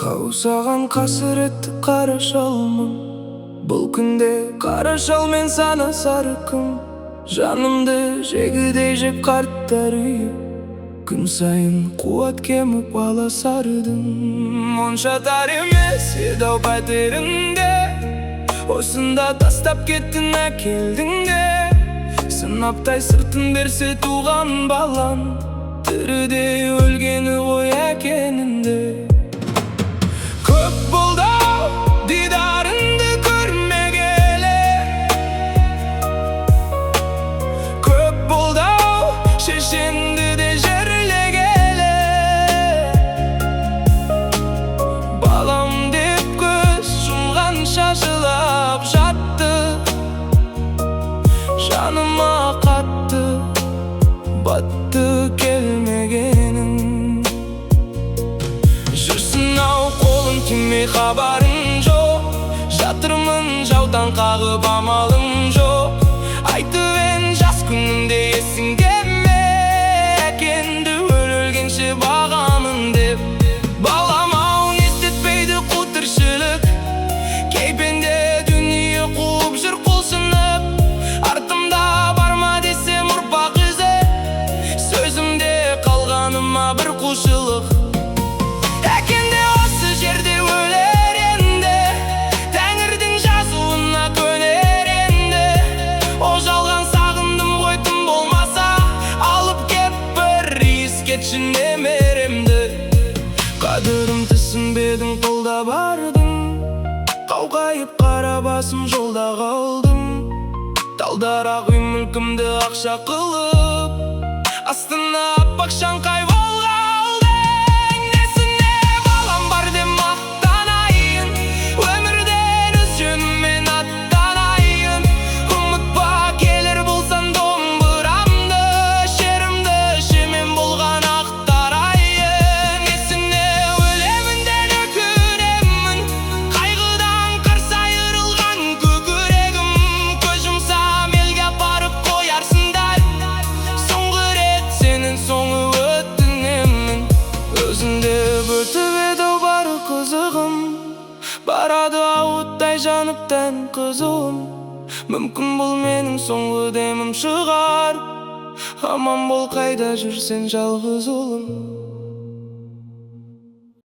Қаусаған қасіретті қара шалмын. Бұл күнде қара шал мен санасар күн. Жанымды жегідей жеп қарттар үйі. Күн сайын қуат кеміп аласардың. Моншатар емес еді-ау пәтеріңде. Осында тастап кеттің әкелдің де. Сынаптай сыртын берсе туған балан. Тіріде өлгені ғой әкенінде. Көп болды-ау дидарыңды көрмегелі. Көп болды-ау шешеңді де жерлегелі. Балам деп көз жұмған шашылап жатты. Жаныма қатты батты келмегенің. Жүрсін-ау қолың тимей хабарың жоқ. Жатырмын жаудан қағып амалым жоқ. Айтып ең жас күнімде есіңде ме? Әкеңді өлгенше бағамын деп. Балам-ау не істетпейді қу тіршілік. Кейпенде дүние қуып жүр құлшынып. Артымда бар ма десем ұрпақ ізі. Сөзімде қалғаныма бір құлшылық. Әкеңде осы жерде өлер енді. Тәңірдің жазуына көнер енді. О жалған сағындым ғой тым болмаса. Алып кеп бір иіскетші немеремді. Қадірім түсінбедің қолда бардың. Қауқайып қара басым жолда қалдым. Талдарақ үй мүлкімді ақша қылып. Астына аппақ шаңқай болғалдың. Несіне балам бар деп мақтанайын. Өмірден өз жөніммен аттанайын. Ұмытпа келер болсан домбырамды. Шерімді шемен болған ақтарайын. Несіне өлемінден өкінемін. Қайғыдан қарсы айырылған көкірегім. Көз жұмсам елге апарып қоярсыңдар. Соңғы рет сенің соңы өтінемін. Өзіңде бөтіп еді-ау бары қызығым. Барады ауыттай жанып тән қызуым. Мүмкін бұл менің соңғы демім шығар. Аман бол қайда жүрсен жалғыз ұлым.